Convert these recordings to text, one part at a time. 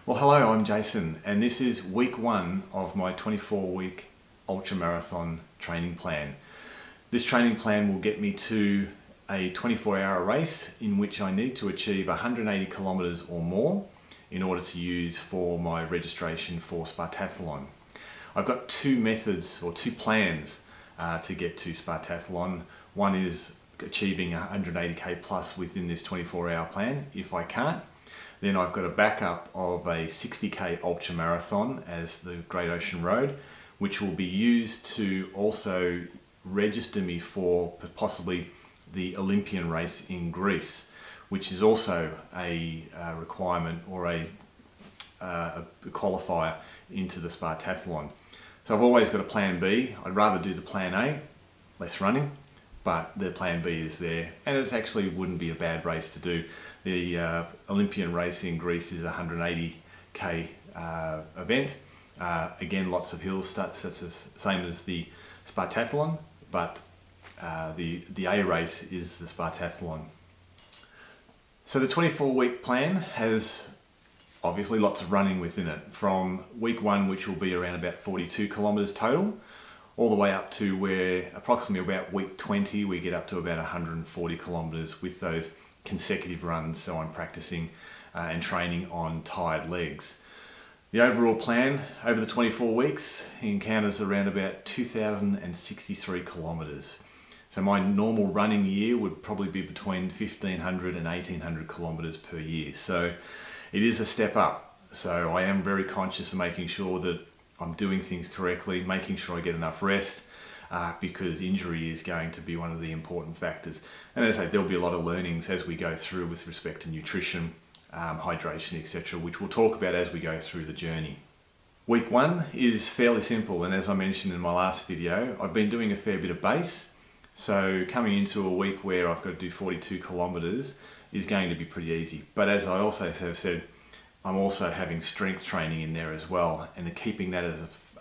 Well, hello, I'm Jason, and this is week one of my 24-week ultra marathon training plan. This training plan will get me to a 24-hour race in which I need to achieve 180 kilometers or more in order to use for my registration for Spartathlon. I've got two methods or two plans to get to Spartathlon. One is achieving 180k plus within this 24-hour plan. If I can't, then I've got a backup of a 60k ultra marathon as the Great Ocean Road, which will be used to also register me for possibly the Olympian race in Greece, which is also a requirement or a qualifier into the Spartathlon. So I've always got a plan B. I'd rather do the plan A, less running, but the plan B is there, and it actually wouldn't be a bad race to do. The Olympian race in Greece is a 180k event. Again, lots of hills, such as same as the Spartathlon, but the A race is the Spartathlon. So the 24-week plan has obviously lots of running within it, from week one, which will be around about 42 kilometers total, all the way up to where approximately about week 20 we get up to about 140 kilometers with those consecutive runs. So I'm practicing and training on tired legs. The overall plan over the 24 weeks encounters around about 2,063 kilometers. So my normal running year would probably be between 1,500 and 1,800 kilometers per year. So it is a step up. So I am very conscious of making sure that I'm doing things correctly, making sure I get enough rest, because injury is going to be one of the important factors. And as I say, there'll be a lot of learnings as we go through with respect to nutrition, hydration, etc., which we'll talk about as we go through the journey. Week one is fairly simple, and as I mentioned in my last video, I've been doing a fair bit of base. So coming into a week where I've got to do 42 kilometers is going to be pretty easy. But as I also have said, I'm also having strength training in there as well, and keeping that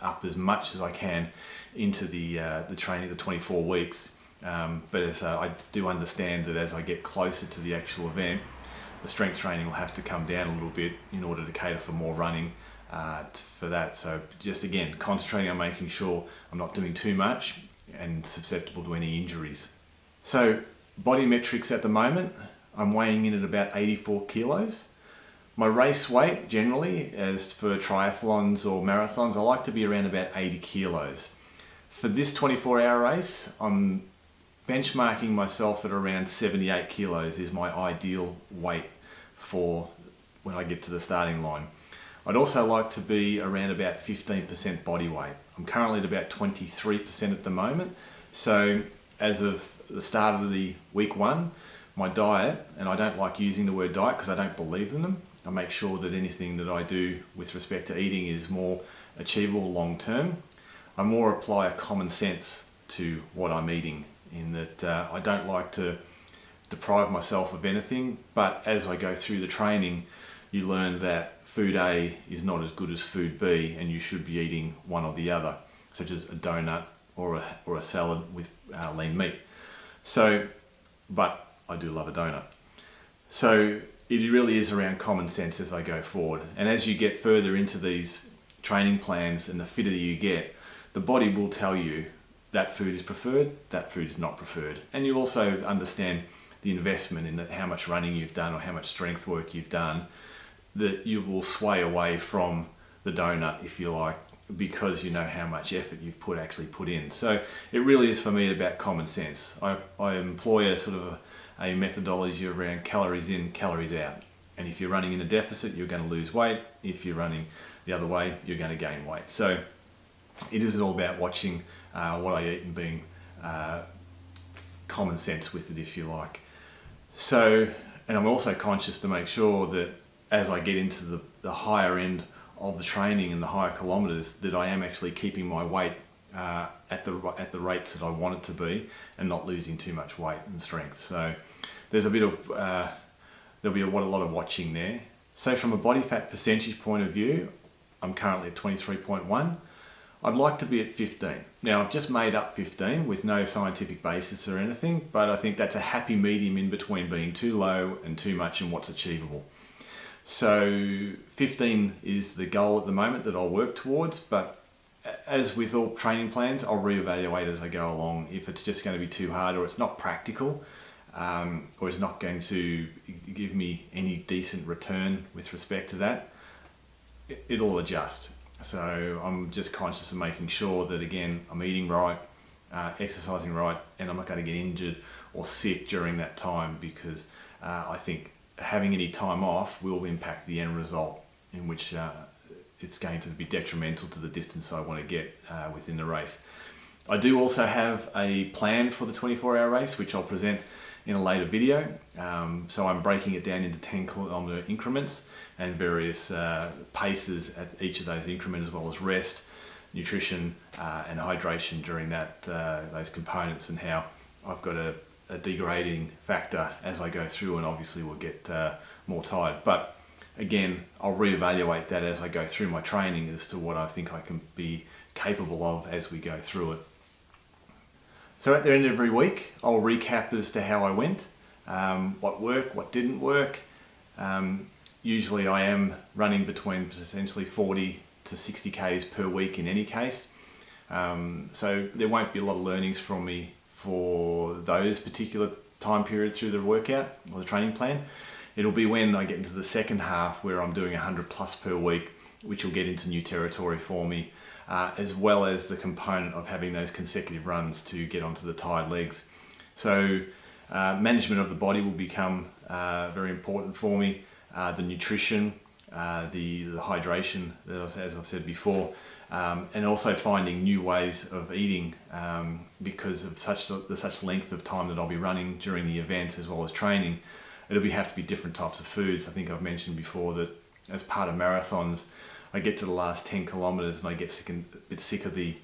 up as much as I can into the training, the 24 weeks. But as I do understand that as I get closer to the actual event, the strength training will have to come down a little bit in order to cater for more running for that. So just again, concentrating on making sure I'm not doing too much and susceptible to any injuries. So body metrics at the moment, I'm weighing in at about 84 kilos. My race weight generally, as for triathlons or marathons, I like to be around about 80 kilos. For this 24-hour race, I'm benchmarking myself at around 78 kilos is my ideal weight for when I get to the starting line. I'd also like to be around about 15% body weight. I'm currently at about 23% at the moment. So as of the start of the week one, my diet, and I don't like using the word diet because I don't believe in them. I make sure that anything that I do with respect to eating is more achievable long term. I more apply a common sense to what I'm eating, in that I don't like to deprive myself of anything, but as I go through the training, you learn that food A is not as good as food B, and you should be eating one or the other, such as a donut or a salad with lean meat. So, but I do love a donut. So it really is around common sense as I go forward. And as you get further into these training plans and the fitter you get, the body will tell you that food is preferred, that food is not preferred. And you also understand the investment in how much running you've done or how much strength work you've done, that you will sway away from the donut, if you like, because you know how much effort you've actually put in. So it really is for me about common sense. I employ a sort of a methodology around calories in, calories out. And if you're running in a deficit, you're going to lose weight. If you're running the other way, you're going to gain weight. So it is all about watching what I eat and being common sense with it, if you like. So, and I'm also conscious to make sure that as I get into the higher end of the training and the higher kilometers, that I am actually keeping my weight at the rates that I want it to be, and not losing too much weight and strength. So there's a bit of there'll be a lot of watching there. So from a body fat percentage point of view, I'm currently at 23.1. I'd like to be at 15. Now I've just made up 15 with no scientific basis or anything, but I think that's a happy medium in between being too low and too much and what's achievable. So 15 is the goal at the moment that I'll work towards, but as with all training plans, I'll reevaluate as I go along. If it's just going to be too hard, or it's not practical, or it's not going to give me any decent return with respect to that, it'll adjust. So I'm just conscious of making sure that, again, I'm eating right, exercising right, and I'm not going to get injured or sick during that time, because I think having any time off will impact the end result, in which it's going to be detrimental to the distance I want to get within the race. I do also have a plan for the 24-hour race, which I'll present in a later video. So I'm breaking it down into 10-kilometer increments and various paces at each of those increments, as well as rest, nutrition, and hydration during those components, and how I've got a degrading factor as I go through, and obviously will get more tired. But again, I'll reevaluate that as I go through my training as to what I think I can be capable of as we go through it. So at the end of every week, I'll recap as to how I went, what worked, what didn't work. Usually I am running between potentially 40 to 60 Ks per week in any case. So there won't be a lot of learnings from me for those particular time periods through the workout or the training plan. It'll be when I get into the second half where I'm doing 100 plus per week, which will get into new territory for me, as well as the component of having those consecutive runs to get onto the tired legs. So management of the body will become very important for me. The nutrition, the hydration, as I've said before, and also finding new ways of eating because of such length of time that I'll be running during the event as well as training. It'll have to be different types of foods. I think I've mentioned before that as part of marathons, I get to the last 10 kilometers and I get a bit sick of the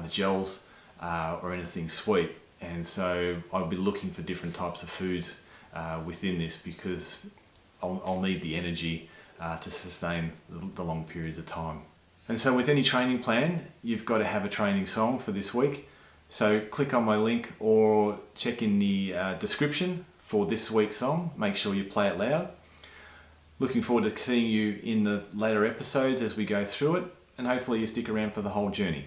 gels or anything sweet. And so I'll be looking for different types of foods within this, because I'll need the energy to sustain the long periods of time. And so with any training plan, you've got to have a training song for this week. So click on my link or check in the description for this week's song. Make sure you play it loud. Looking forward to seeing you in the later episodes as we go through it, and hopefully you stick around for the whole journey.